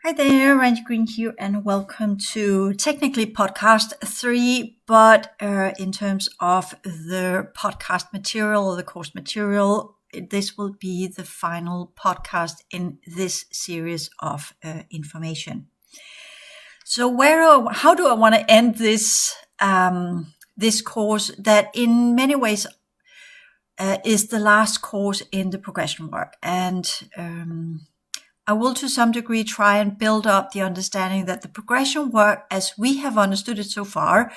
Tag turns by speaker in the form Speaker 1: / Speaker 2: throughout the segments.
Speaker 1: Hi there, Randy Green here, and welcome to technically podcast 3, but in terms of the podcast material or the course material, this will be the final podcast in this series of information. So how do I want to end this this course that in many ways is the last course in the progression work, and I will to some degree try and build up the understanding that the progression work, as we have understood it so far,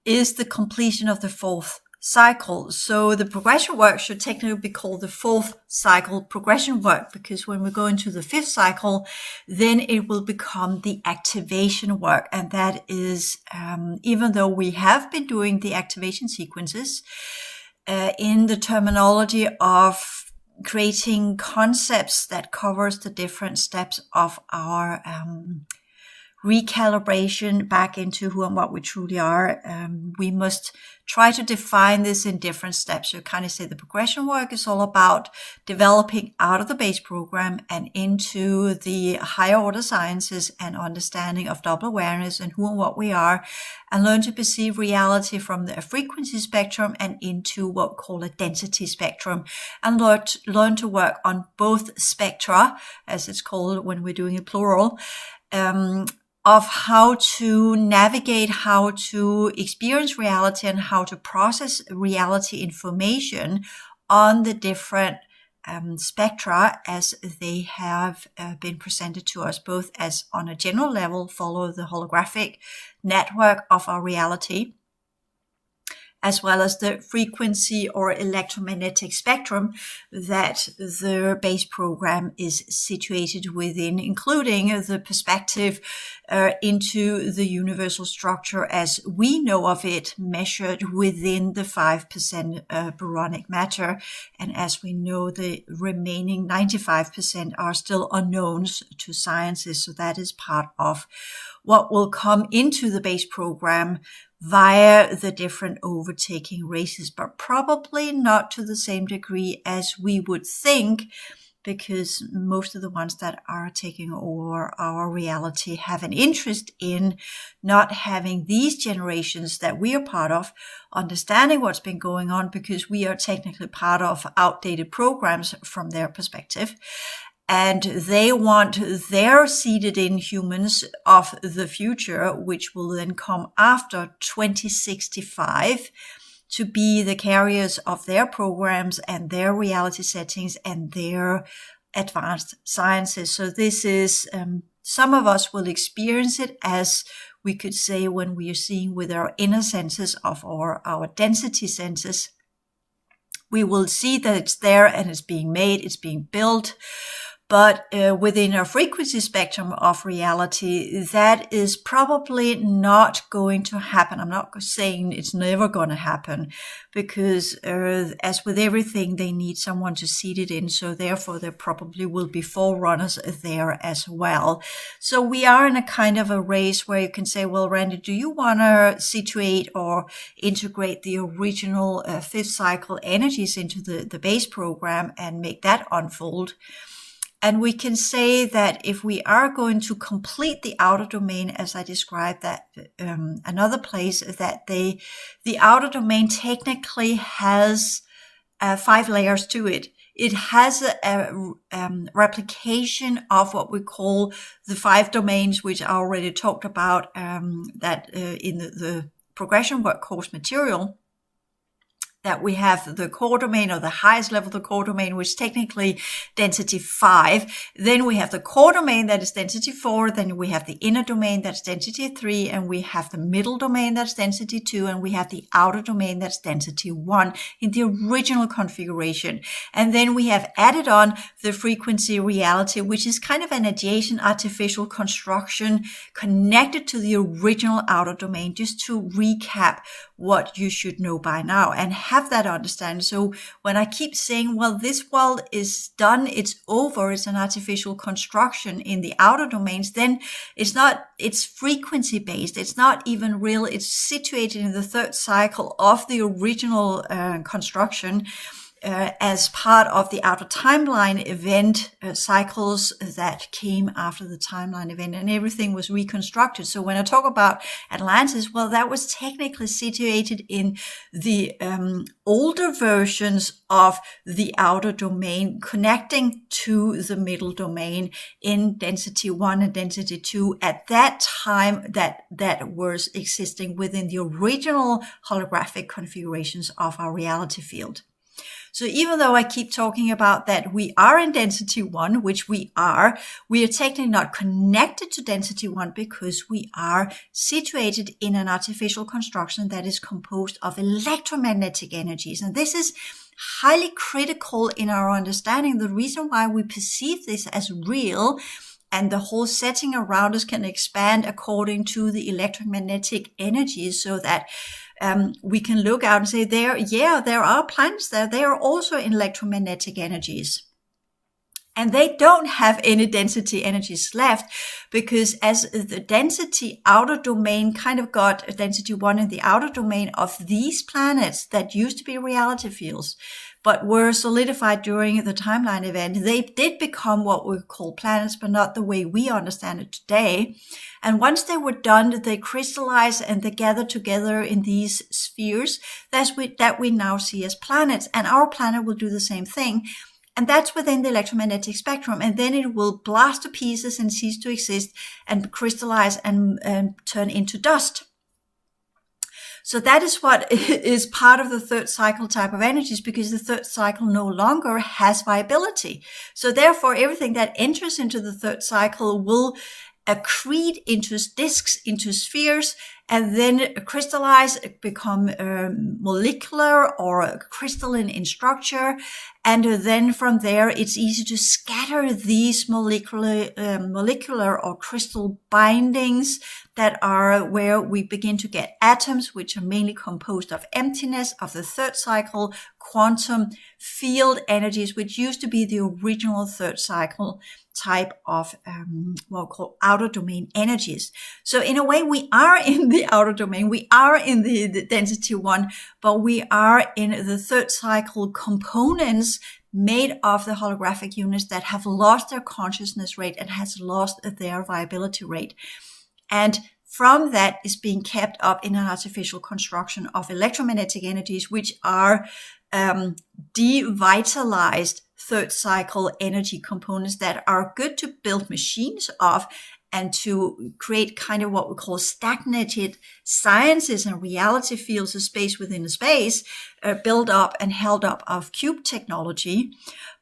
Speaker 1: is the completion of the fourth cycle. So the progression work should technically be called the fourth cycle progression work, because when we go into the fifth cycle, then it will become the activation work. And that is, even though we have been doing the activation sequences, in the terminology of creating concepts that covers the different steps of our recalibration back into who and what we truly are. We must try to define this in different steps. You kind of say the progression work is all about developing out of the base program and into the higher order sciences and understanding of double awareness and who and what we are, and learn to perceive reality from the frequency spectrum and into what we call a density spectrum, and learn to work on both spectra, as it's called when we're doing it plural, of how to navigate, how to experience reality, and how to process reality information on the different spectra as they have been presented to us, both as on a general level, follow the holographic network of our reality, as well as the frequency or electromagnetic spectrum that the base program is situated within, including the perspective into the universal structure as we know of it, measured within the 5% boronic matter. And as we know, the remaining 95% are still unknowns to sciences. So that is part of what will come into the base program via the different overtaking races, but probably not to the same degree as we would think, because most of the ones that are taking over our reality have an interest in not having these generations that we are part of understanding what's been going on, because we are technically part of outdated programs from their perspective. And they want their seeded in humans of the future, which will then come after 2065, to be the carriers of their programs and their reality settings and their advanced sciences. So this is, some of us will experience it as we could say when we are seeing with our inner senses of our density senses. We will see that it's there and it's being made, it's being built. But within our frequency spectrum of reality, that is probably not going to happen. I'm not saying it's never going to happen, because as with everything, they need someone to seed it in. So therefore, there probably will be forerunners there as well. So we are in a kind of a race where you can say, well, Randy, do you want to situate or integrate the original fifth cycle energies into the base program and make that unfold? And we can say that if we are going to complete the outer domain, as I described that another place, that the outer domain technically has 5 layers to it. It has a replication of what we call the 5 domains, which I already talked about that in the progression work course material. That we have the core domain, or the highest level of the core domain, which is technically density 5. Then we have the core domain that is density 4. Then we have the inner domain that's density 3. And we have the middle domain that's density 2. And we have the outer domain that's density 1 in the original configuration. And then we have added on the frequency reality, which is kind of an adjacent artificial construction connected to the original outer domain, just to recap what you should know by now and have that understanding. So when I keep saying, well, this world is done, it's over, it's an artificial construction in the outer domains, then it's frequency based. It's not even real. It's situated in the third cycle of the original construction. as part of the outer timeline event cycles that came after the timeline event, and everything was reconstructed. So when I talk about Atlantis, well, that was technically situated in the older versions of the outer domain, connecting to the middle domain in density 1 and density 2 at that time that was existing within the original holographic configurations of our reality field. So even though I keep talking about that we are in density 1, which we are technically not connected to density 1 because we are situated in an artificial construction that is composed of electromagnetic energies. And this is highly critical in our understanding. The reason why we perceive this as real and the whole setting around us can expand according to the electromagnetic energies, so that we can look out and say, there are planets there. They are also in electromagnetic energies. And they don't have any density energies left, because as the density outer domain kind of got density 1 in the outer domain of these planets that used to be reality fields, but were solidified during the timeline event, they did become what we call planets, but not the way we understand it today. And once they were done, they crystallize and they gather together in these spheres that we now see as planets. And our planet will do the same thing. And that's within the electromagnetic spectrum. And then it will blast to pieces and cease to exist and crystallize and turn into dust. So that is what is part of the third cycle type of energies, because the third cycle no longer has viability. So therefore, everything that enters into the third cycle will accrete into disks, into spheres, and then crystallize, become molecular or crystalline in structure. And then from there, it's easy to scatter these molecular or crystal bindings that are where we begin to get atoms, which are mainly composed of emptiness, of the third cycle, quantum field energies, which used to be the original third cycle type of what we call outer domain energies. So in a way, we are in the outer domain, we are in the density 1, but we are in the third cycle components made of the holographic units that have lost their consciousness rate and has lost their viability rate. And from that is being kept up in an artificial construction of electromagnetic energies, which are devitalized third cycle energy components that are good to build machines of and to create kind of what we call stagnated sciences and reality fields of space within a space, built up and held up of cube technology.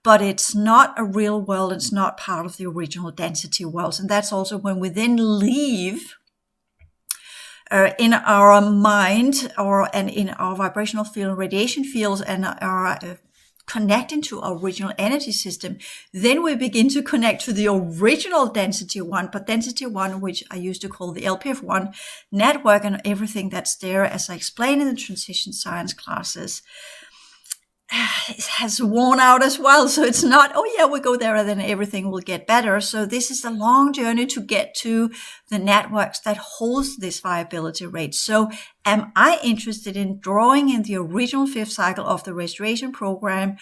Speaker 1: But it's not a real world. It's not part of the original density worlds. And that's also when we then leave in our mind and in our vibrational field and radiation fields and are connecting to our original energy system, then we begin to connect to the original density 1, but density 1, which I used to call the LPF1 network, and everything that's there, as I explained in the transition science classes, it has worn out as well. So it's not, oh yeah, we go there and then everything will get better. So this is a long journey to get to the networks that holds this viability rate. So am I interested in drawing in the original fifth cycle of the restoration program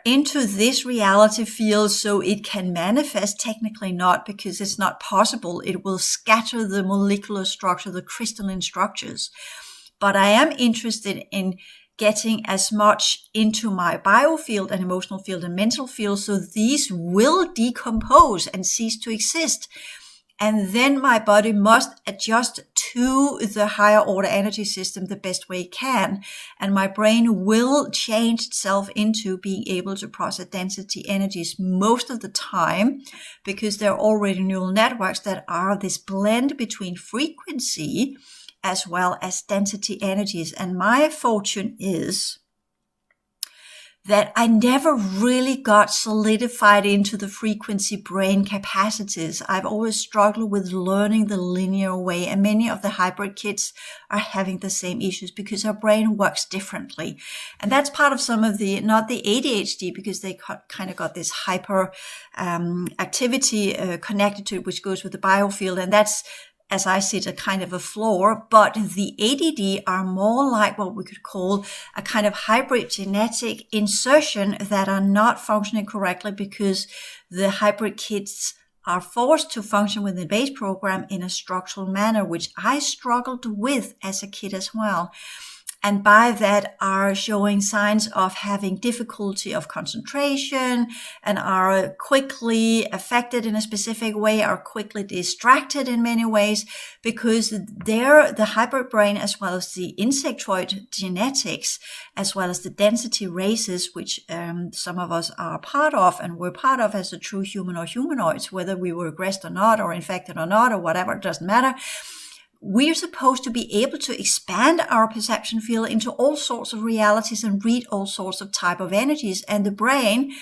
Speaker 1: into this reality field so it can manifest? Technically not, because it's not possible. It will scatter the molecular structure, the crystalline structures. But I am interested in getting as much into my biofield and emotional field and mental field, so these will decompose and cease to exist. And then my body must adjust to the higher order energy system the best way it can. And my brain will change itself into being able to process density energies most of the time, because there are already neural networks that are this blend between frequency as well as density energies. And my fortune is that I never really got solidified into the frequency brain capacities. I've always struggled with learning the linear way, and many of the hybrid kids are having the same issues because our brain works differently. And that's part of some of the, not the ADHD, because they kind of got this hyper activity connected to it, which goes with the biofield. And that's as I see it, a kind of a flaw, but the ADD are more like what we could call a kind of hybrid genetic insertion that are not functioning correctly because the hybrid kids are forced to function within the base program in a structural manner, which I struggled with as a kid as well. And by that are showing signs of having difficulty of concentration and are quickly affected in a specific way, are quickly distracted in many ways, because the hybrid brain, as well as the insectoid genetics, as well as the density races, which some of us are part of and we're part of as a true human or humanoids, whether we were aggressed or not, or infected or not, or whatever, it doesn't matter. We're supposed to be able to expand our perception field into all sorts of realities and read all sorts of type of energies. And the brain,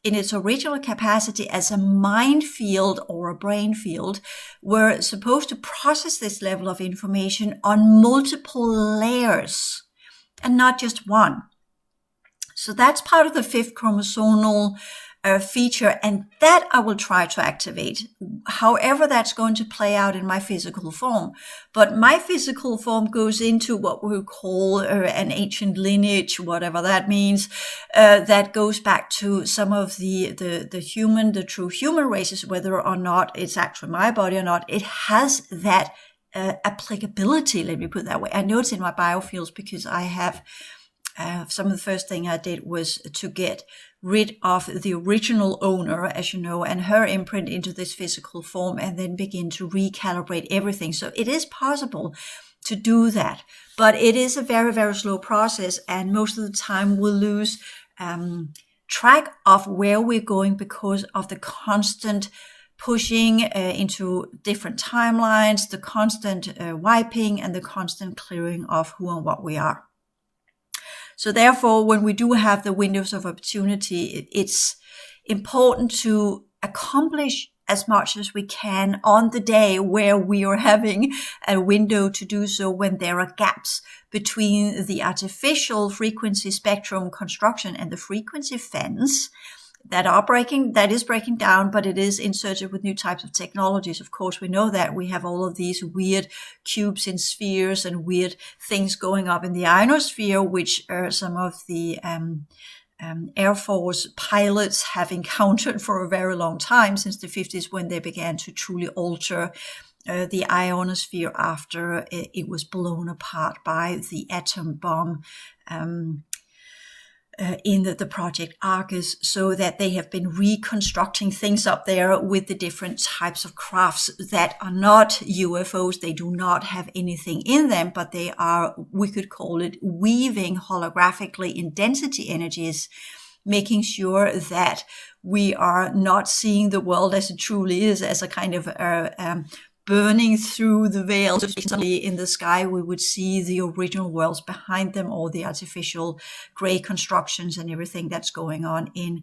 Speaker 1: in its original capacity as a mind field or a brain field, we're supposed to process this level of information on multiple layers and not just one. So that's part of the fifth chromosomal feature, and that I will try to activate, however that's going to play out in my physical form. But my physical form goes into what we call an ancient lineage, whatever that means, that goes back to some of the true human races, whether or not it's actually my body or not. It has that applicability, let me put it that way. I know it's in my biofields because I have some of the first thing I did was to get rid of the original owner, as you know, and her imprint into this physical form, and then begin to recalibrate everything. So it is possible to do that, but it is a very, very slow process, and most of the time we'll lose track of where we're going because of the constant pushing into different timelines, the constant wiping, and the constant clearing of who and what we are. So therefore, when we do have the windows of opportunity, it's important to accomplish as much as we can on the day where we are having a window to do so, when there are gaps between the artificial frequency spectrum construction and the frequency fence that is breaking down, but it is inserted with new types of technologies. Of course, we know that we have all of these weird cubes in spheres and weird things going up in the ionosphere, which some of the Air Force pilots have encountered for a very long time, since the 50s, when they began to truly alter the ionosphere after it was blown apart by the atom bomb in the Project Argus, so that they have been reconstructing things up there with the different types of crafts that are not UFOs. They do not have anything in them, but they are, we could call it, weaving holographically in density energies, making sure that we are not seeing the world as it truly is, as a kind of burning through the veil. So suddenly in the sky, we would see the original worlds behind them, all the artificial gray constructions and everything that's going on in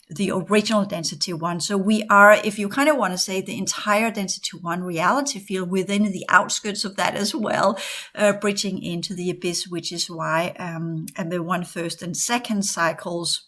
Speaker 1: the original density one. So we are, if you kind of want to say, the entire density one reality field within the outskirts of that as well, bridging into the abyss, which is why, and the 1, 1st, and 2nd cycles,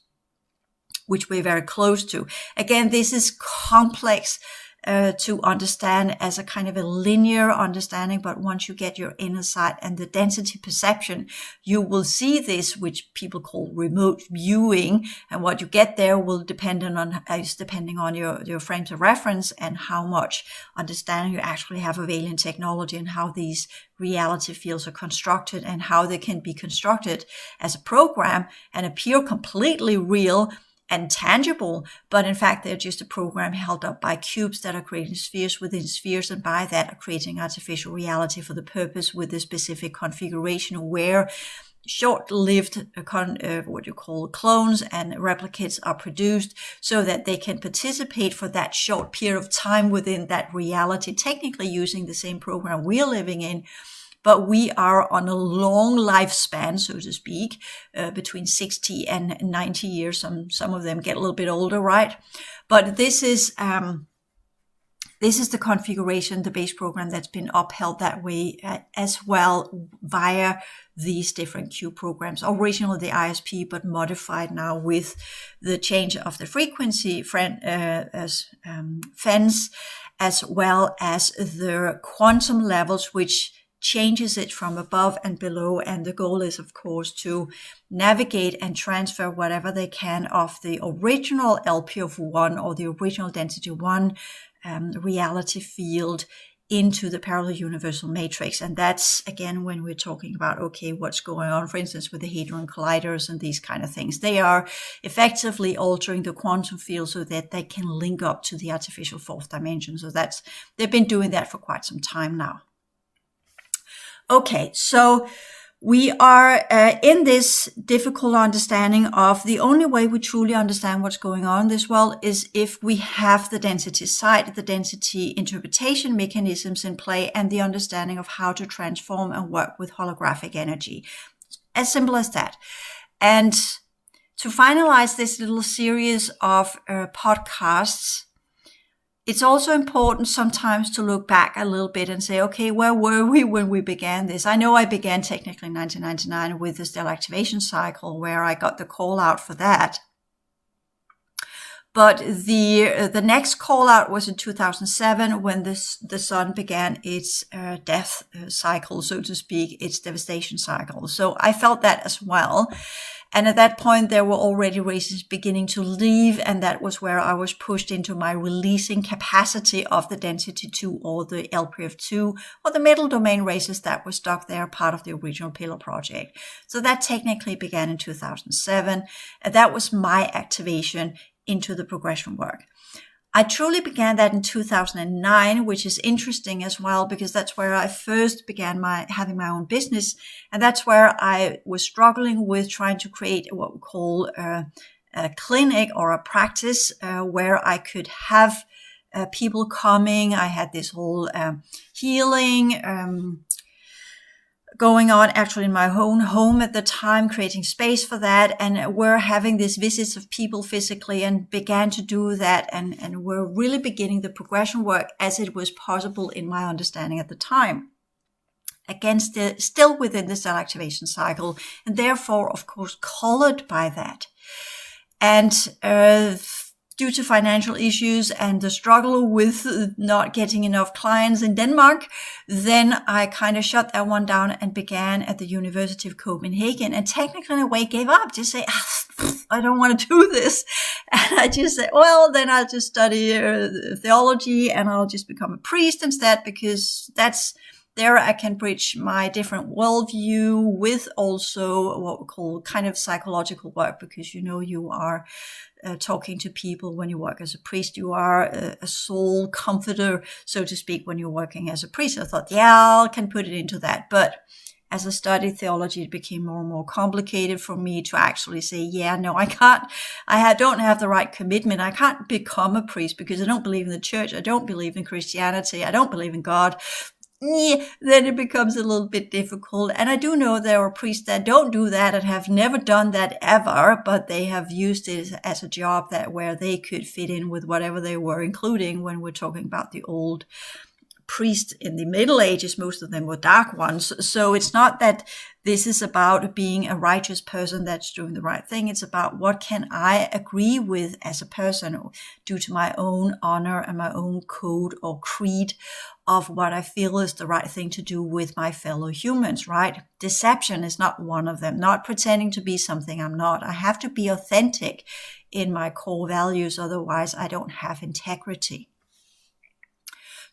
Speaker 1: which we're very close to. Again, this is complex to understand as a kind of a linear understanding, but once you get your inner sight and the density perception, you will see this, which people call remote viewing, and what you get there will depending on your frames of reference and how much understanding you actually have of alien technology and how these reality fields are constructed and how they can be constructed as a program and appear completely real and tangible, but in fact, they're just a program held up by cubes that are creating spheres within spheres, and by that are creating artificial reality for the purpose with a specific configuration where short-lived what you call clones and replicates are produced so that they can participate for that short period of time within that reality, technically using the same program we're living in. But we are on a long lifespan, so to speak, between 60 and 90 years. Some of them get a little bit older, right? But this is the configuration, the base program that's been upheld that way as well via these different Q programs. Originally the ISP, but modified now with the change of the frequency fence as well as the quantum levels, which changes it from above and below. And the goal is, of course, to navigate and transfer whatever they can of the original LP of 1 or the original density 1 reality field into the parallel universal matrix. And that's, again, when we're talking about, okay, what's going on, for instance, with the hadron colliders and these kind of things. They are effectively altering the quantum field so that they can link up to the artificial fourth dimension. So they've been doing that for quite some time now. Okay, so we are in this difficult understanding of the only way we truly understand what's going on in this world is if we have the density side, the density interpretation mechanisms in play, and the understanding of how to transform and work with holographic energy. As simple as that. And to finalize this little series of podcasts, it's also important sometimes to look back a little bit and say, okay, where were we when we began this? I know I began technically in 1999 with the stellar activation cycle, where I got the call out for that. But the next call out was in 2007 when the sun began its death cycle, so to speak, its devastation cycle. So I felt that as well. And at that point, there were already races beginning to leave, and that was where I was pushed into my releasing capacity of the density 2 or the LPF 2 or the middle domain races that were stuck there, part of the original Pillar project. So that technically began in 2007, and that was my activation into the progression work. I truly began that in 2009, which is interesting as well, because that's where I first began having my own business. And that's where I was struggling with trying to create what we call a clinic or a practice where I could have people coming. I had this whole healing going on actually in my own home at the time, creating space for that. And we're having these visits of people physically and began to do that. And we're really beginning the progression work as it was possible in my understanding at the time. Again, still within the cell activation cycle, and therefore, of course, colored by that. And due to financial issues and the struggle with not getting enough clients in Denmark, then I kind of shut that one down and began at the University of Copenhagen, and technically in a way gave up, just say, I don't want to do this. And I just said, well, then I'll just study theology and I'll just become a priest instead, because there I can bridge my different worldview with also what we call kind of psychological work, because you are talking to people when you work as a priest. You are a soul comforter, so to speak, when you're working as a priest. I thought, yeah, I can put it into that. But as I studied theology, it became more and more complicated for me to actually say, yeah, no, I can't. Don't have the right commitment. I can't become a priest because I don't believe in the church. I don't believe in Christianity. I don't believe in God. Then it becomes a little bit difficult. And I do know there are priests that don't do that and have never done that ever, but they have used it as a job where they could fit in with whatever they were, including when we're talking about the old priests in the Middle Ages. Most of them were dark ones. So it's not that this is about being a righteous person that's doing the right thing. It's about what can I agree with as a person due to my own honor and my own code or creed of what I feel is the right thing to do with my fellow humans, right? Deception is not one of them. Not pretending to be something I'm not. I have to be authentic in my core values. Otherwise, I don't have integrity.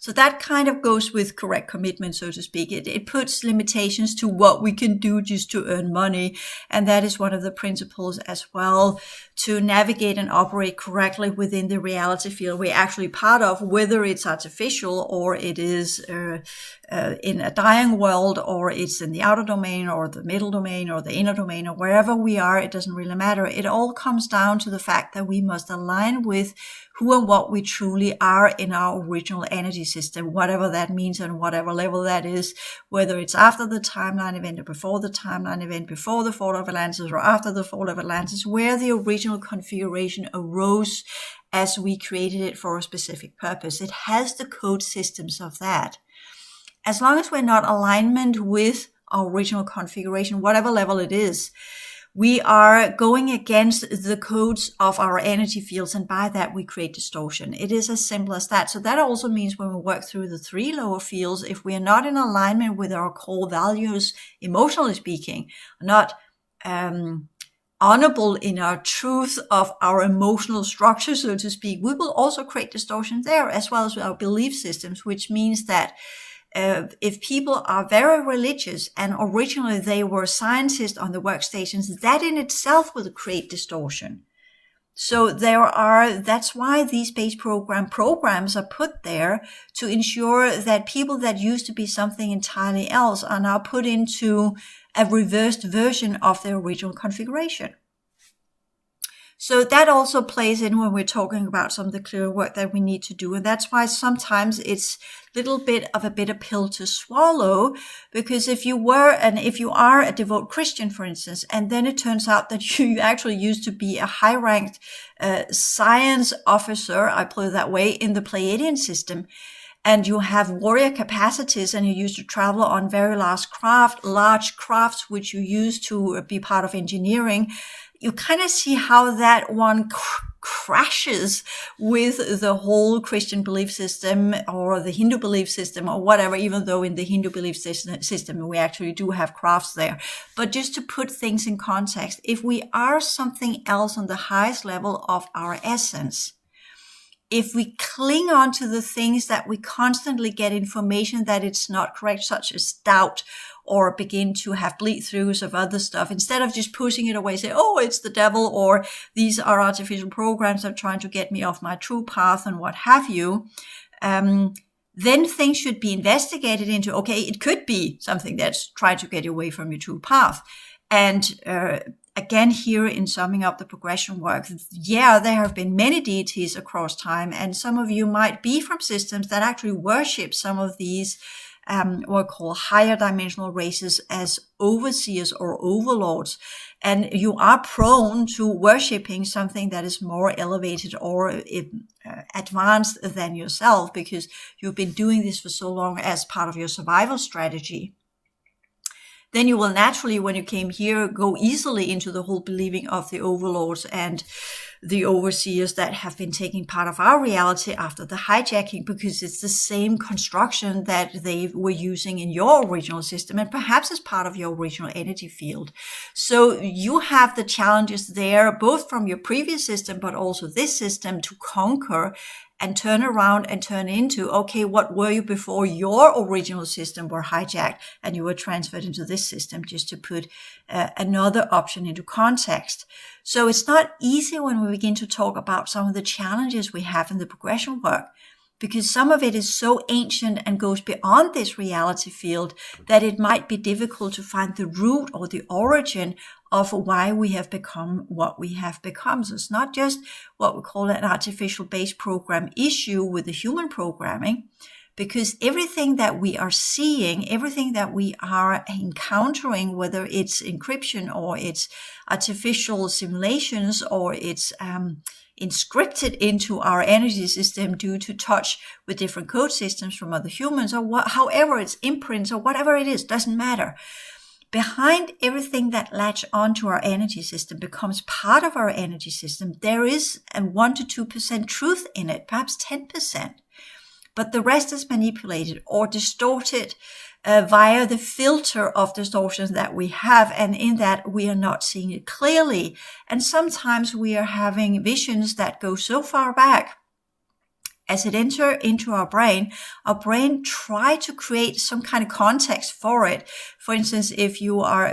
Speaker 1: So that kind of goes with correct commitment, so to speak. It puts limitations to what we can do just to earn money. And that is one of the principles as well, to navigate and operate correctly within the reality field we're actually part of, whether it's artificial or it is in a dying world, or it's in the outer domain or the middle domain or the inner domain, or wherever we are. It doesn't really matter. It all comes down to the fact that we must align with who and what we truly are in our original energy system, whatever that means and whatever level that is, whether it's after the timeline event or before the timeline event, before the fall of Atlantis or after the fall of Atlantis, where the original configuration arose as we created it for a specific purpose. It has the code systems of that. As long as we're not in alignment with our original configuration, whatever level it is, we are going against the codes of our energy fields, and by that we create distortion. It is as simple as that. So that also means when we work through the 3 lower fields, if we are not in alignment with our core values, emotionally speaking, not honorable in our truth of our emotional structure, so to speak, we will also create distortion there, as well as with our belief systems, which means that if people are very religious and originally they were scientists on the workstations, that in itself will create distortion. So that's why these space programs are put there, to ensure that people that used to be something entirely else are now put into a reversed version of their original configuration. So that also plays in when we're talking about some of the clear work that we need to do. And that's why sometimes it's a little bit of a bitter pill to swallow, because if you are a devout Christian, for instance, and then it turns out that you actually used to be a high-ranked science officer, I put it that way, in the Pleiadian system, and you have warrior capacities, and you used to travel on very large crafts, which you used to be part of engineering, you kind of see how that one crashes with the whole Christian belief system or the Hindu belief system or whatever, even though in the Hindu belief system we actually do have crafts there. But just to put things in context, if we are something else on the highest level of our essence, if we cling on to the things that we constantly get information that it's not correct, such as doubt, or begin to have bleed-throughs of other stuff, instead of just pushing it away, say, oh, it's the devil, or these are artificial programs that are trying to get me off my true path and what have you, then things should be investigated into, okay, it could be something that's trying to get you away from your true path. And again, here in summing up the progression work, there have been many deities across time, and some of you might be from systems that actually worship some of these what we call higher dimensional races as overseers or overlords. And you are prone to worshipping something that is more elevated or advanced than yourself, because you've been doing this for so long as part of your survival strategy. Then you will naturally, when you came here, go easily into the whole believing of the overlords and the overseers that have been taking part of our reality after the hijacking, because it's the same construction that they were using in your original system and perhaps as part of your original energy field. So you have the challenges there, both from your previous system, but also this system, to conquer and turn around and turn into, okay, what were you before your original system were hijacked and you were transferred into this system, just to put another option into context. So it's not easy when we begin to talk about some of the challenges we have in the progression work, because some of it is so ancient and goes beyond this reality field that it might be difficult to find the root or the origin of why we have become what we have become. So it's not just what we call an artificial base program issue with the human programming, because everything that we are seeing, everything that we are encountering, whether it's encryption or it's artificial simulations or it's inscripted into our energy system due to touch with different code systems from other humans, or however it's imprints or whatever it is, doesn't matter. Behind everything that latch onto our energy system becomes part of our energy system, there is a 1 to 2% truth in it, perhaps 10%. But the rest is manipulated or distorted via the filter of distortions that we have. And in that, we are not seeing it clearly. And sometimes we are having visions that go so far back. As it enter into our brain try to create some kind of context for it. For instance, if you are,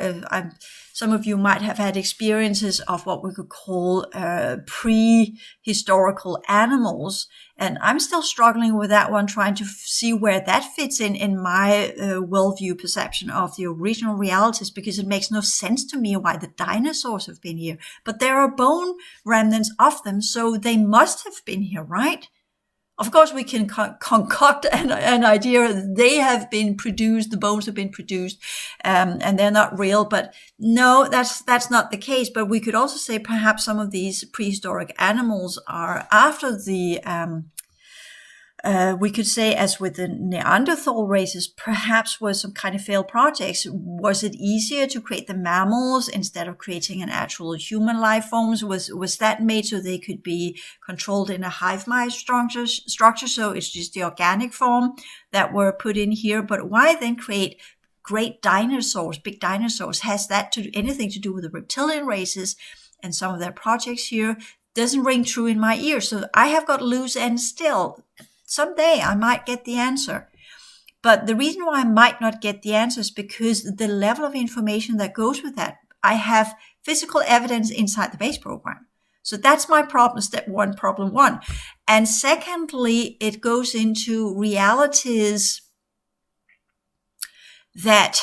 Speaker 1: some of you might have had experiences of what we could call prehistorical animals. And I'm still struggling with that one, trying to see where that fits in my worldview perception of the original realities, because it makes no sense to me why the dinosaurs have been here. But there are bone remnants of them, so they must have been here, right? Of course, we can concoct an idea they have been produced, the bones have been produced, and they're not real. But no, that's not the case. But we could also say perhaps some of these prehistoric animals are after the we could say, as with the Neanderthal races, perhaps were some kind of failed projects. Was it easier to create the mammals instead of creating an actual human life forms? Was that made so they could be controlled in a hive mind structure? So it's just the organic form that were put in here. But why then create great dinosaurs, big dinosaurs? Has that anything to do with the reptilian races and some of their projects here? Doesn't ring true in my ears. So I have got loose ends still. Someday I might get the answer. But the reason why I might not get the answer is because the level of information that goes with that, I have physical evidence inside the base program. So that's my problem, problem one. And secondly, it goes into realities that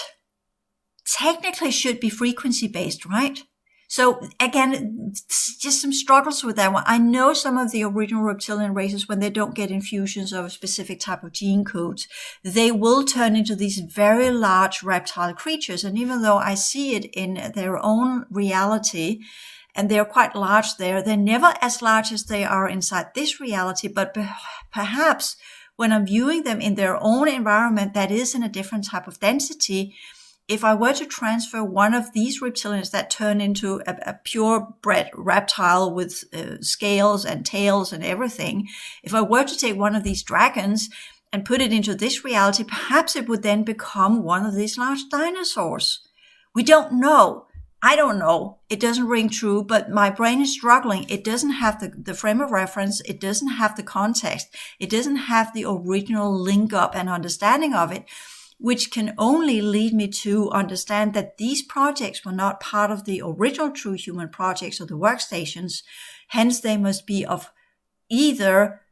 Speaker 1: technically should be frequency based, right? So again, just some struggles with that one. I know some of the original reptilian races, when they don't get infusions of a specific type of gene codes, they will turn into these very large reptile creatures. And even though I see it in their own reality, and they're quite large there, they're never as large as they are inside this reality. But perhaps when I'm viewing them in their own environment, that is in a different type of density, if I were to transfer one of these reptilians that turn into a purebred reptile with scales and tails and everything, if I were to take one of these dragons and put it into this reality, perhaps it would then become one of these large dinosaurs. We don't know. I don't know. It doesn't ring true, but my brain is struggling. It doesn't have the frame of reference. It doesn't have the context. It doesn't have the original link up and understanding of it, which can only lead me to understand that these projects were not part of the original True Human projects or the workstations. Hence, they must be of either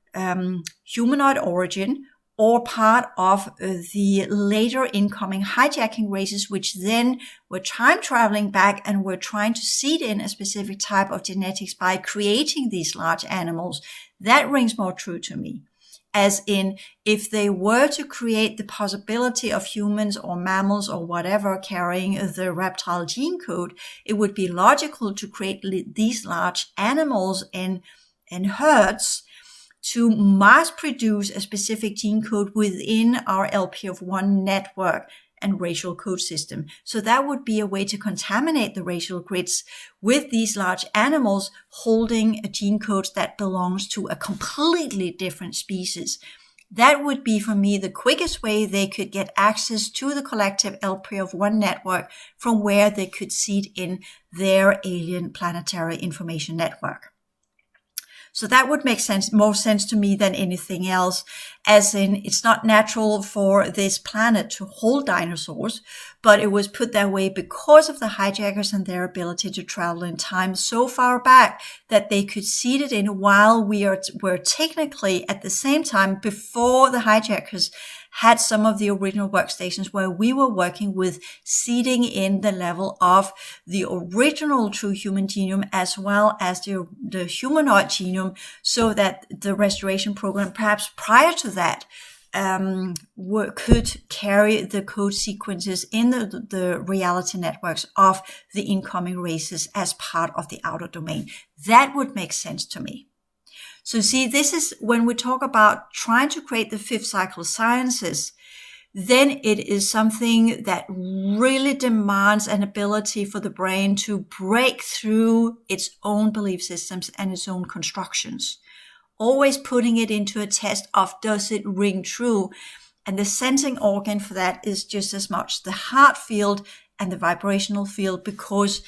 Speaker 1: humanoid origin or part of the later incoming hijacking races, which then were time traveling back and were trying to seed in a specific type of genetics by creating these large animals. That rings more true to me. As in, if they were to create the possibility of humans or mammals or whatever carrying the reptile gene code, it would be logical to create these large animals in herds to mass produce a specific gene code within our LPF1 network and racial code system. So that would be a way to contaminate the racial grids with these large animals holding a gene code that belongs to a completely different species. That would be, for me, the quickest way they could get access to the collective LPF1 network from where they could seed in their alien planetary information network. So that would make more sense to me than anything else, as in it's not natural for this planet to hold dinosaurs, but it was put that way because of the hijackers and their ability to travel in time so far back that they could seed it in while were technically at the same time before the hijackers had some of the original workstations where we were working with seeding in the level of the original true human genome as well as the humanoid genome, so that the restoration program, perhaps prior to that, could carry the code sequences in the reality networks of the incoming races as part of the outer domain. That would make sense to me. So see, this is when we talk about trying to create the fifth cycle of sciences, then it is something that really demands an ability for the brain to break through its own belief systems and its own constructions, always putting it into a test of does it ring true? And the sensing organ for that is just as much the heart field and the vibrational field, because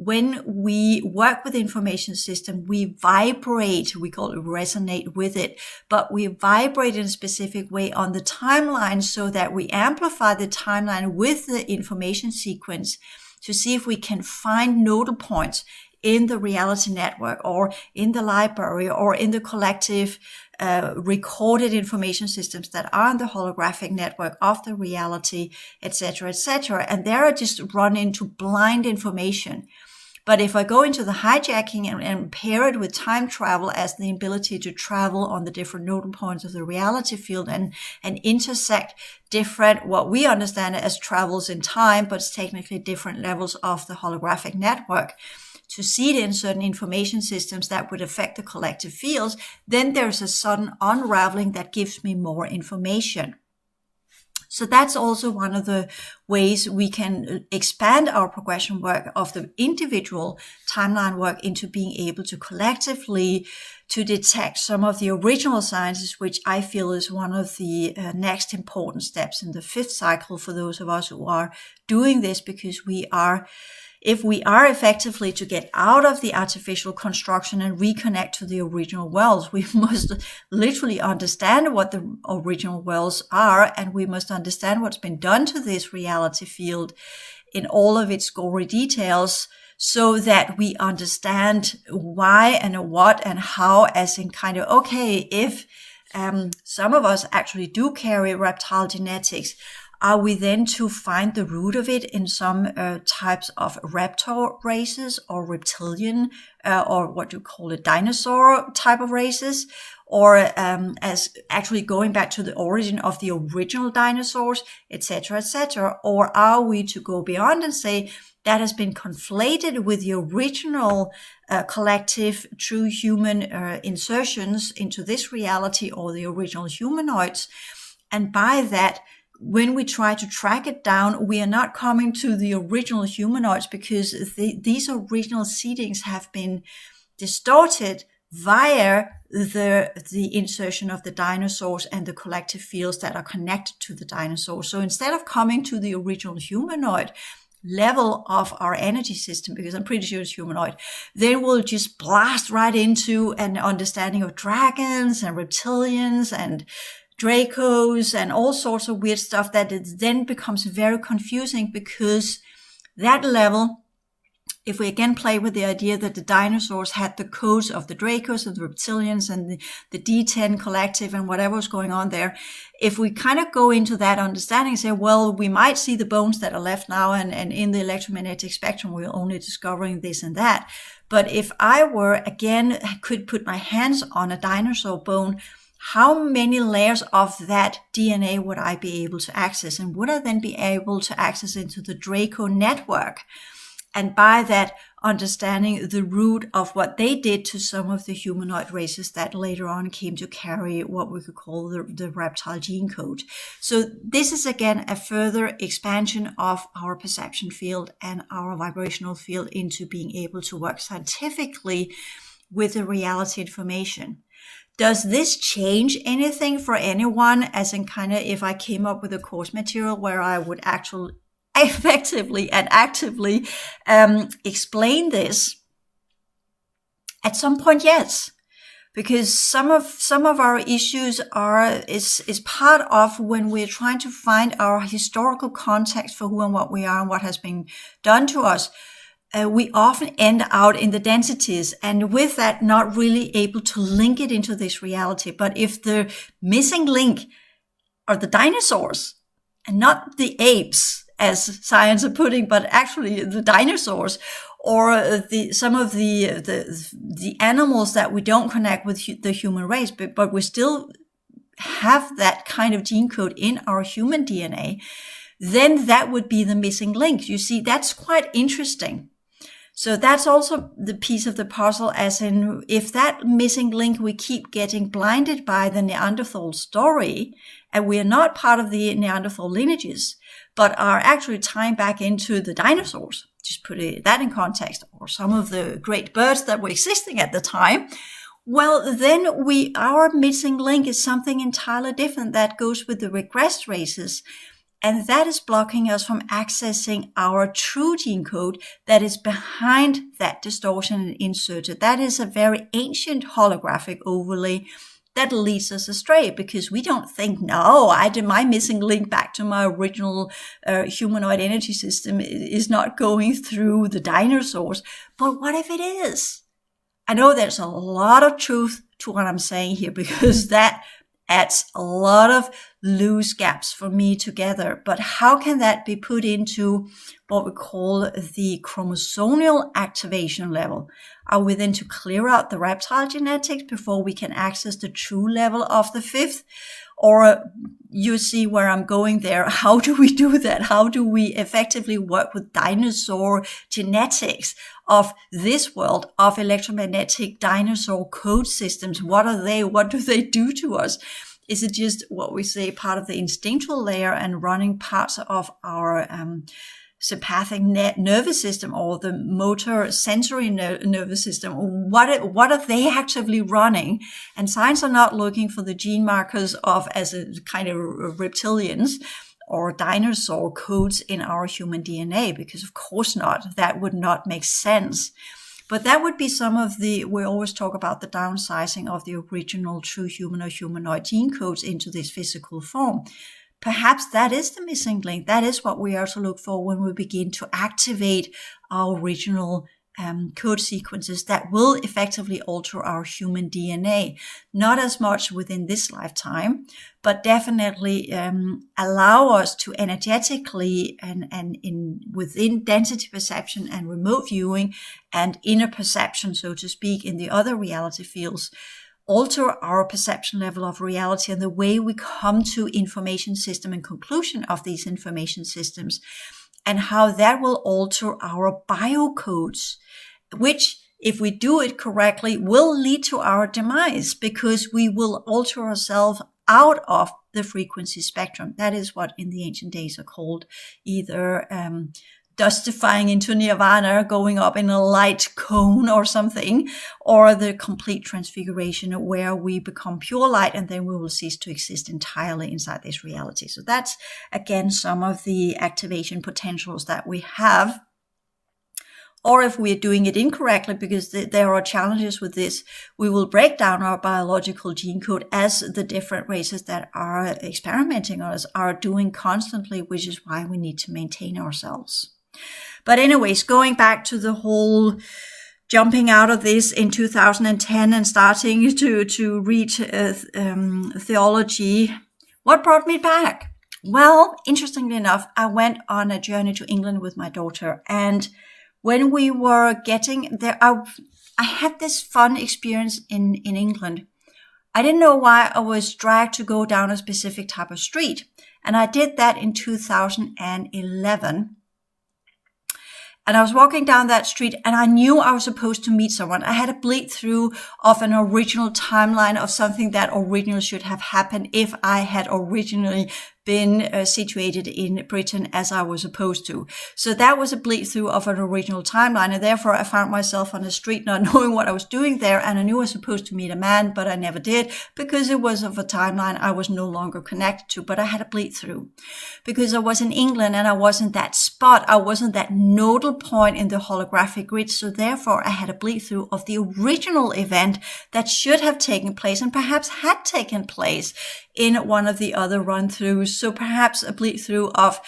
Speaker 1: when we work with the information system, we vibrate, we call it resonate with it, but we vibrate in a specific way on the timeline so that we amplify the timeline with the information sequence to see if we can find nodal points in the reality network or in the library or in the collective recorded information systems that are in the holographic network of the reality, etc., etc. And there I just run into blind information. But if I go into the hijacking and pair it with time travel as the ability to travel on the different nodal points of the reality field and intersect different, what we understand as travels in time, but it's technically different levels of the holographic network, to seed in certain information systems that would affect the collective fields, then there's a sudden unraveling that gives me more information. So that's also one of the ways we can expand our progression work of the individual timeline work into being able to collectively to detect some of the original sciences, which I feel is one of the next important steps in the 5th cycle for those of us who are doing this, because if we are effectively to get out of the artificial construction and reconnect to the original worlds, we must literally understand what the original worlds are, and we must understand what's been done to this reality field in all of its gory details, so that we understand why and what and how, as in kind of, okay, if some of us actually do carry reptile genetics, are we then to find the root of it in some types of raptor races or reptilian or what you call it, dinosaur type of races? Or as actually going back to the origin of the original dinosaurs, etc., etc.? Or are we to go beyond and say that has been conflated with the original collective true human insertions into this reality, or the original humanoids? And by that, when we try to track it down, we are not coming to the original humanoids, because these original seedings have been distorted via the insertion of the dinosaurs and the collective fields that are connected to the dinosaurs. So instead of coming to the original humanoid level of our energy system, because I'm pretty sure it's humanoid, then we'll just blast right into an understanding of dragons and reptilians and Dracos and all sorts of weird stuff that it then becomes very confusing, because that level, if we again play with the idea that the dinosaurs had the codes of the Dracos and the reptilians and the D10 collective and whatever was going on there, if we kind of go into that understanding and say, well, we might see the bones that are left now, and in the electromagnetic spectrum, we're only discovering this and that. But if I could put my hands on a dinosaur bone, how many layers of that DNA would I be able to access? And would I then be able to access into the Draco network? And by that, understanding the root of what they did to some of the humanoid races that later on came to carry what we could call the reptile gene code. So this is again a further expansion of our perception field and our vibrational field into being able to work scientifically with the reality information. Does this change anything for anyone? As in kind of, if I came up with a course material where I would actually effectively and actively explain this, at some point, yes, because some of our issues is part of when we're trying to find our historical context for who and what we are and what has been done to us. We often end out in the densities, and with that, not really able to link it into this reality. But if the missing link are the dinosaurs and not the apes, as science are putting, but actually the dinosaurs, or some of the animals that we don't connect with the human race, but we still have that kind of gene code in our human DNA, then that would be the missing link. You see, that's quite interesting. So that's also the piece of the puzzle, as in, if that missing link, we keep getting blinded by the Neanderthal story, and we are not part of the Neanderthal lineages, but are actually tying back into the dinosaurs, just put that in context, or some of the great birds that were existing at the time, well, then our missing link is something entirely different that goes with the regressed races. And that is blocking us from accessing our true gene code that is behind that distortion and inserted. That is a very ancient holographic overlay that leads us astray, because we don't think, no, my missing link back to my original humanoid energy system is not going through the dinosaurs. But what if it is? I know there's a lot of truth to what I'm saying here, because that adds a lot of loose gaps for me together. But how can that be put into what we call the chromosomal activation level? Are we then to clear out the reptile genetics before we can access the true level of the 5th? Or you see where I'm going there. How do we do that? How do we effectively work with dinosaur genetics of this world, of electromagnetic dinosaur code systems. What are they? What do they do to us? Is it just what we say part of the instinctual layer and running parts of our sympathetic nervous system or the motor sensory nervous system? What are they actively running? And science are not looking for the gene markers of as a kind of reptilians or dinosaur codes in our human DNA, because of course not. That would not make sense. But that would be some of we always talk about the downsizing of the original true human or humanoid gene codes into this physical form. Perhaps that is the missing link. That is what we are to look for when we begin to activate our original code sequences that will effectively alter our human DNA. Not as much within this lifetime, but definitely allow us to energetically and within density perception and remote viewing and inner perception, so to speak, in the other reality fields, alter our perception level of reality and the way we come to information system and conclusion of these information systems, and how that will alter our biocodes, which, if we do it correctly, will lead to our demise, because we will alter ourselves out of the frequency spectrum. That is what in the ancient days are called either dustifying into nirvana, going up in a light cone or something, or the complete transfiguration where we become pure light and then we will cease to exist entirely inside this reality. So that's, again, some of the activation potentials that we have. Or if we are doing it incorrectly, because there are challenges with this, we will break down our biological gene code as the different races that are experimenting on us are doing constantly, which is why we need to maintain ourselves. But anyways, going back to the whole jumping out of this in 2010 and starting to read theology, what brought me back? Well, interestingly enough, I went on a journey to England with my daughter, and when we were getting there, I had this fun experience in England. I didn't know why I was dragged to go down a specific type of street, and I did that in 2011. And I was walking down that street and I knew I was supposed to meet someone. I had a bleed through of an original timeline of something that originally should have happened if I had originally been situated in Britain as I was supposed to. So that was a bleed through of an original timeline. And therefore I found myself on the street not knowing what I was doing there. And I knew I was supposed to meet a man, but I never did because it was of a timeline I was no longer connected to. But I had a bleed through because I was in England and I wasn't that spot. I wasn't that nodal point in the holographic grid. So therefore I had a bleed through of the original event that should have taken place and perhaps had taken place in one of the other run-throughs. So perhaps a bleed through of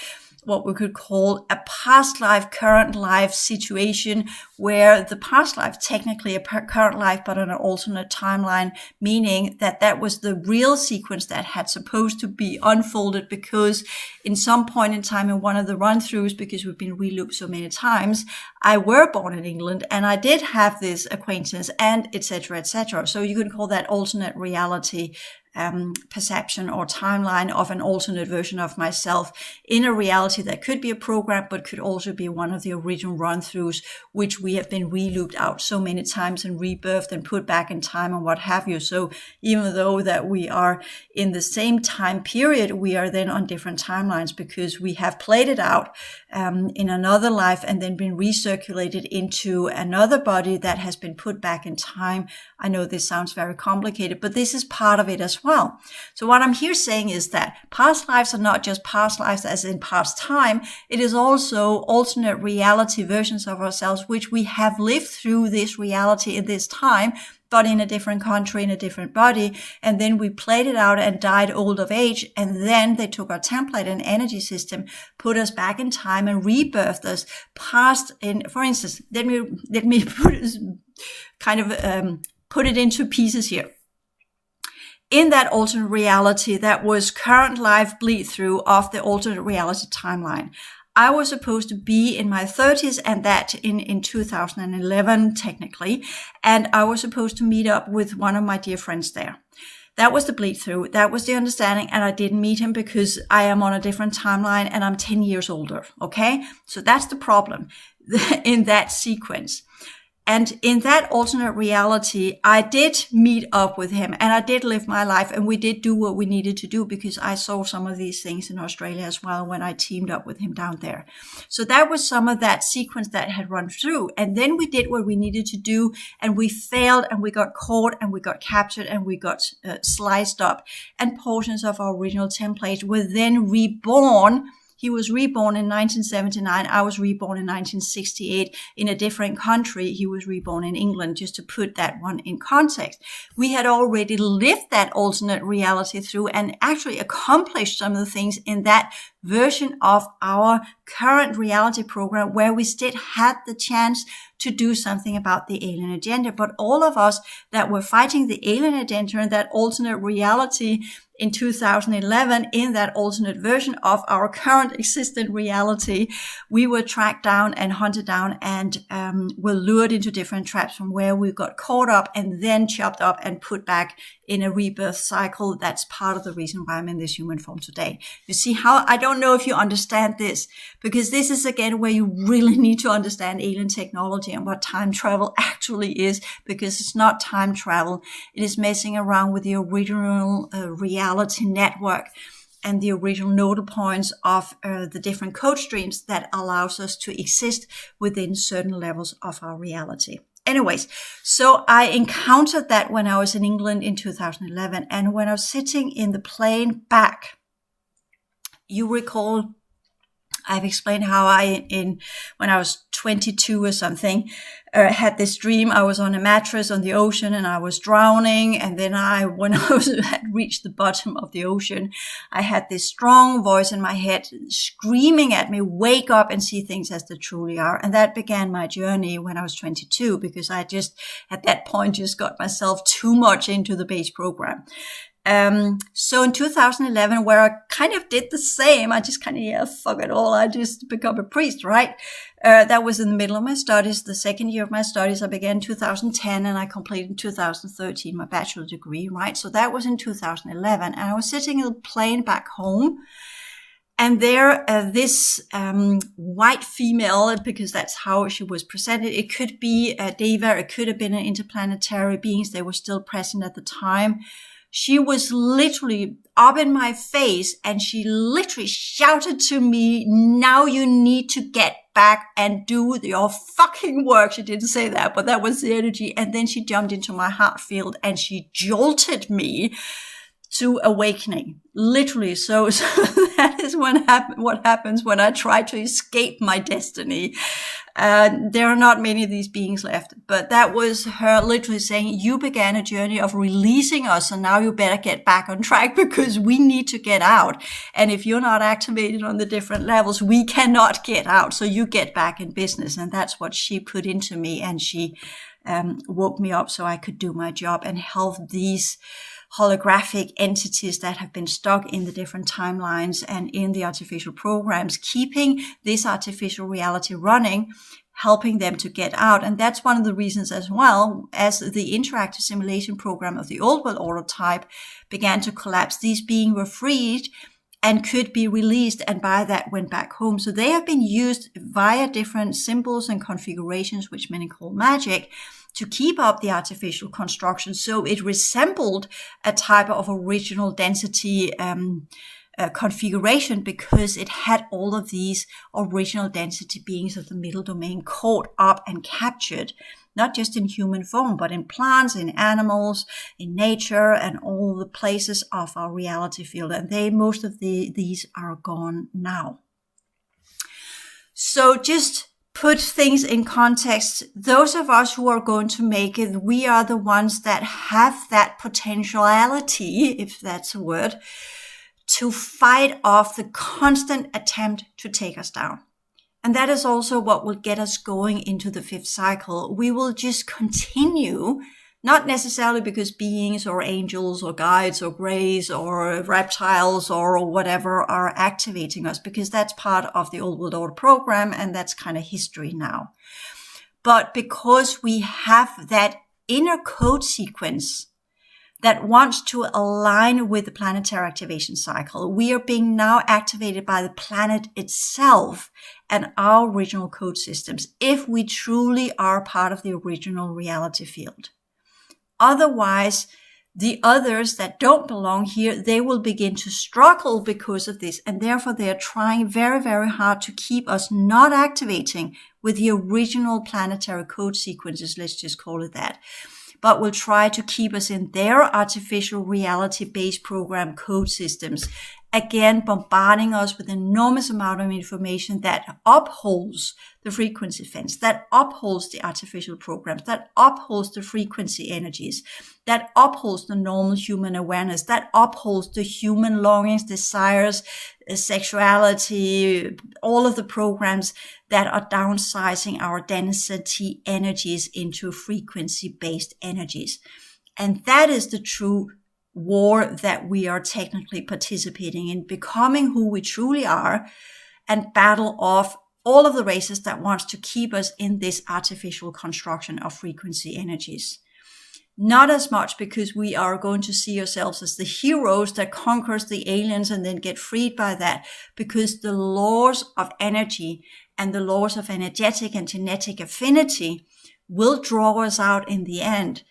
Speaker 1: what we could call a past life, current life situation where the past life, technically a current life, but on an alternate timeline, meaning that that was the real sequence that had supposed to be unfolded because in some point in time in one of the run-throughs, because we've been relooped so many times, I were born in England and I did have this acquaintance and etc., etc. So you could call that alternate reality perception or timeline of an alternate version of myself in a reality that could be a program, but could also be one of the original run-throughs, which we have been relooped out so many times and rebirthed and put back in time and what have you. So even though that we are in the same time period, we are then on different timelines because we have played it out in another life and then been recirculated into another body that has been put back in time. I know this sounds very complicated, but this is part of it as well. So what I'm here saying is that past lives are not just past lives as in past time. It is also alternate reality versions of ourselves, which we have lived through this reality in this time, but in a different country, in a different body. And then we played it out and died old of age. And then they took our template and energy system, put us back in time and rebirthed us past in, for instance, let me put it into pieces here. In that alternate reality, that was current life bleed through of the alternate reality timeline. I was supposed to be in my 30s and that in 2011, technically. And I was supposed to meet up with one of my dear friends there. That was the bleed through. That was the understanding. And I didn't meet him because I am on a different timeline and I'm 10 years older. Okay. So that's the problem. in that sequence. And in that alternate reality, I did meet up with him and I did live my life and we did do what we needed to do because I saw some of these things in Australia as well when I teamed up with him down there. So that was some of that sequence that had run through. And then we did what we needed to do and we failed and we got caught and we got captured and we got sliced up. And portions of our original template were then reborn. He was reborn in 1979. I was reborn in 1968 in a different country. He was reborn in England, just to put that one in context. We had already lived that alternate reality through and actually accomplished some of the things in that version of our current reality program where we still had the chance to do something about the alien agenda. But all of us that were fighting the alien agenda and that alternate reality in 2011, in that alternate version of our current existent reality, we were tracked down and hunted down and were lured into different traps from where we got caught up and then chopped up and put back in a rebirth cycle. That's part of the reason why I'm in this human form today. You see how, I don't know if you understand this, because this is again where you really need to understand alien technology and what time travel actually is, because it's not time travel. It is messing around with the original reality network and the original nodal points of the different code streams that allows us to exist within certain levels of our reality. Anyways, so I encountered that when I was in England in 2011, and when I was sitting in the plane back, you recall I've explained how when I was 22 or something, had this dream. I was on a mattress on the ocean and I was drowning. And then when I had reached the bottom of the ocean, I had this strong voice in my head screaming at me, wake up and see things as they truly are. And that began my journey when I was 22, because I just, at that point, just got myself too much into the base program. So in 2011, where I kind of did the same, I just kind of, fuck it all. I just become a priest, right? That was in the middle of my studies, the second year of my studies. I began in 2010 and I completed in 2013 my bachelor degree, right? So that was in 2011. And I was sitting in a plane back home. And there, this white female, because that's how she was presented, it could be a deva, it could have been an interplanetary beings. They were still present at the time. She was literally up in my face and she literally shouted to me, now you need to get back and do your fucking work. She didn't say that, but that was the energy. And then she jumped into my heart field and she jolted me to awakening, literally. So that is what happens when I try to escape my destiny. There are not many of these beings left, but that was her literally saying, you began a journey of releasing us, and now you better get back on track because we need to get out. And if you're not activated on the different levels, we cannot get out. So you get back in business. And that's what she put into me. And she woke me up so I could do my job and help these holographic entities that have been stuck in the different timelines and in the artificial programs, keeping this artificial reality running, helping them to get out. And that's one of the reasons as well, as the interactive simulation program of the old world order type began to collapse, these beings were freed and could be released, and by that went back home. So they have been used via different symbols and configurations, which many call magic, to keep up the artificial construction. So it resembled a type of original density configuration, because it had all of these original density beings of the middle domain caught up and captured, not just in human form, but in plants, in animals, in nature, and all the places of our reality field. And most of these are gone now. So just put things in context. Those of us who are going to make it, we are the ones that have that potentiality, if that's a word, to fight off the constant attempt to take us down. And that is also what will get us going into the fifth cycle. We will just continue, not necessarily because beings or angels or guides or greys or reptiles or whatever are activating us, because that's part of the old world order program and that's kind of history now. But because we have that inner code sequence that wants to align with the planetary activation cycle. We are being now activated by the planet itself and our original code systems if we truly are part of the original reality field. Otherwise, the others that don't belong here, they will begin to struggle because of this. And therefore, they are trying very, very hard to keep us not activating with the original planetary code sequences, let's just call it that, but will try to keep us in their artificial reality-based program code systems, again, bombarding us with enormous amount of information that upholds the frequency fence, that upholds the artificial programs, that upholds the frequency energies, that upholds the normal human awareness, that upholds the human longings, desires, sexuality, all of the programs that are downsizing our density energies into frequency-based energies. And that is the true war that we are technically participating in, becoming who we truly are and battle off all of the races that wants to keep us in this artificial construction of frequency energies. Not as much because we are going to see ourselves as the heroes that conquers the aliens and then get freed by that, because the laws of energy and the laws of energetic and genetic affinity will draw us out in the end.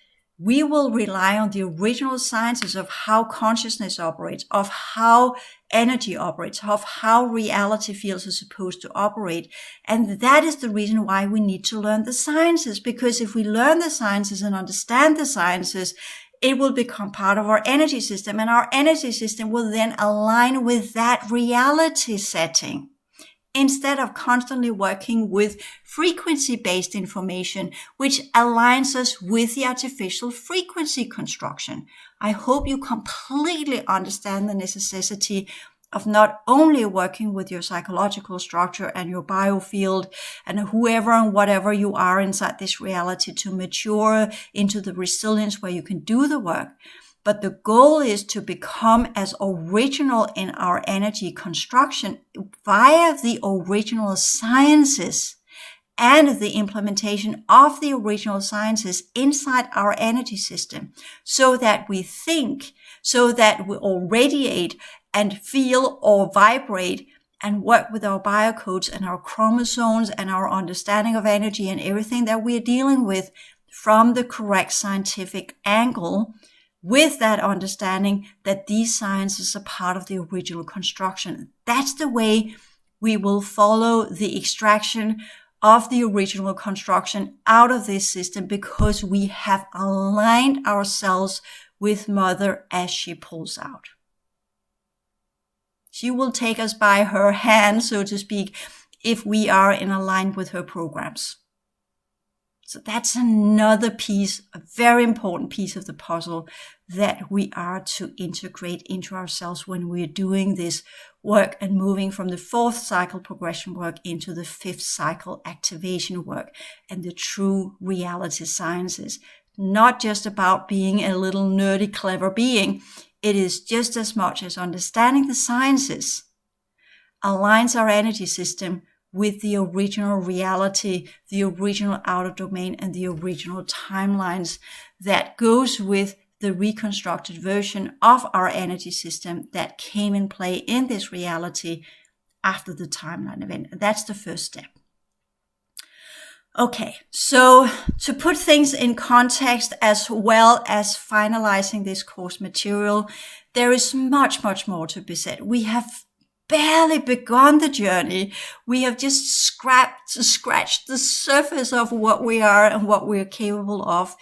Speaker 1: We will rely on the original sciences of how consciousness operates, of how energy operates, of how reality fields are supposed to operate. And that is the reason why we need to learn the sciences, because if we learn the sciences and understand the sciences, it will become part of our energy system, and our energy system will then align with that reality setting, instead of constantly working with frequency-based information, which aligns us with the artificial frequency construction. I hope you completely understand the necessity of not only working with your psychological structure and your biofield and whoever and whatever you are inside this reality to mature into the resilience where you can do the work, but the goal is to become as original in our energy construction via the original sciences and the implementation of the original sciences inside our energy system, so that we think, so that we all radiate and feel or vibrate and work with our biocodes and our chromosomes and our understanding of energy and everything that we are dealing with from the correct scientific angle, with that understanding that these sciences are part of the original construction. That's the way we will follow the extraction of the original construction out of this system, because we have aligned ourselves with Mother as she pulls out. She will take us by her hand, so to speak, if we are in alignment with her programs. So that's another piece, a very important piece of the puzzle that we are to integrate into ourselves when we're doing this work and moving from the 4th cycle progression work into the 5th cycle activation work and the true reality sciences. Not just about being a little nerdy, clever being. It is just as much as understanding the sciences aligns our energy system with the original reality, the original outer domain, and the original timelines that goes with the reconstructed version of our energy system that came in play in this reality after the timeline event. That's the first step. Okay, so to put things in context as well as finalizing this course material, there is much, much more to be said. We have barely begun the journey. We have just scratched the surface of what we are and what we're capable of.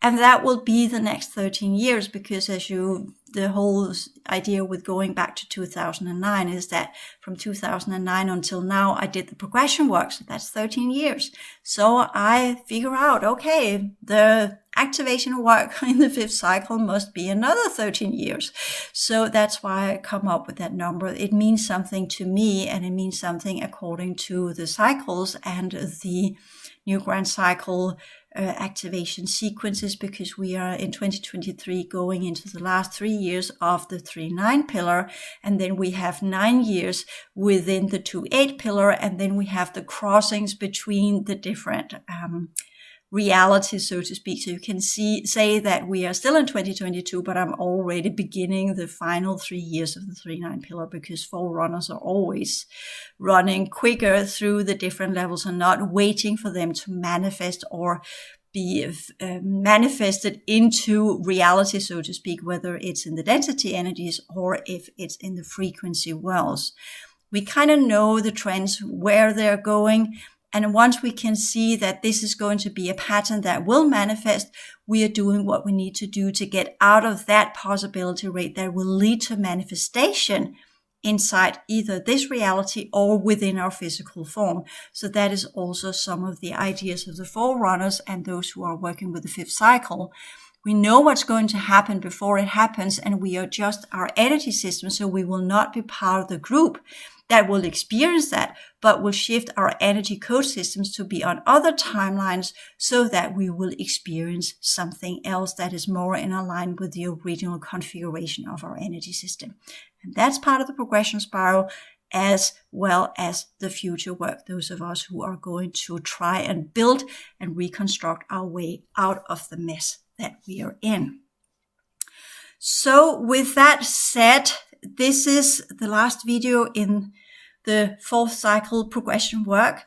Speaker 1: And that will be the next 13 years, because the whole idea with going back to 2009 is that from 2009 until now, I did the progression work. So that's 13 years. So I figure out, okay, the activation work in the 5th cycle must be another 13 years. So that's why I come up with that number. It means something to me, and it means something according to the cycles and the new grand cycle activation sequences, because we are in 2023 going into the last 3 years of the 3-9 pillar, and then we have 9 years within the 2-8 pillar, and then we have the crossings between the different reality, so to speak. So you can say that we are still in 2022, but I'm already beginning the final 3 years of the 3-9 pillar, because forerunners are always running quicker through the different levels and not waiting for them to manifest or be manifested into reality, so to speak, whether it's in the density energies or if it's in the frequency worlds. We kind of know the trends, where they're going. And once we can see that this is going to be a pattern that will manifest, we are doing what we need to do to get out of that possibility rate that will lead to manifestation inside either this reality or within our physical form. So that is also some of the ideas of the forerunners and those who are working with the fifth cycle. We know what's going to happen before it happens, and we adjust our energy system so we will not be part of the group that will experience that, but will shift our energy code systems to be on other timelines so that we will experience something else that is more in alignment with the original configuration of our energy system. And that's part of the progression spiral, as well as the future work, those of us who are going to try and build and reconstruct our way out of the mess that we are in. So with that said, this is the last video in the fourth cycle progression work.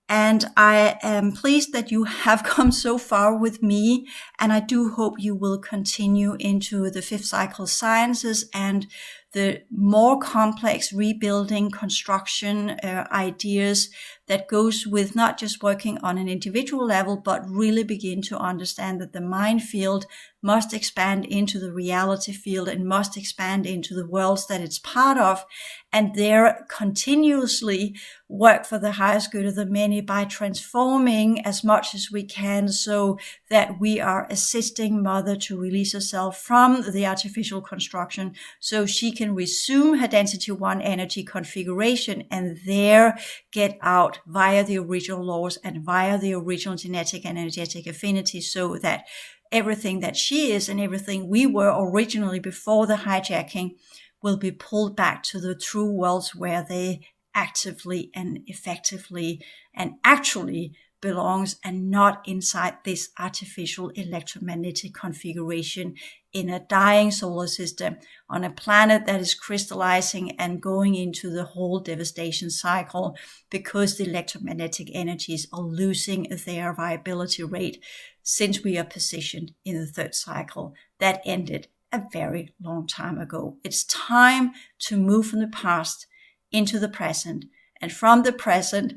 Speaker 1: And I am pleased that you have come so far with me. And I do hope you will continue into the fifth cycle sciences and the more complex rebuilding, construction ideas that goes with not just working on an individual level, but really begin to understand that the mind field must expand into the reality field and must expand into the worlds that it's part of, and there continuously work for the highest good of the many by transforming as much as we can so that we are assisting Mother to release herself from the artificial construction so she can resume her density 1 energy configuration and there get out via the original laws and via the original genetic and energetic affinity, so that everything that she is and everything we were originally before the hijacking will be pulled back to the true worlds where they actively and effectively and actually belongs, and not inside this artificial electromagnetic configuration in a dying solar system on a planet that is crystallizing and going into the whole devastation cycle because the electromagnetic energies are losing their viability rate since we are positioned in the third cycle that ended a very long time ago. It's time to move from the past into the present and from the present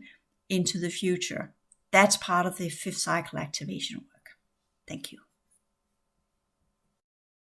Speaker 1: into the future. That's part of the fifth cycle activation work. Thank you.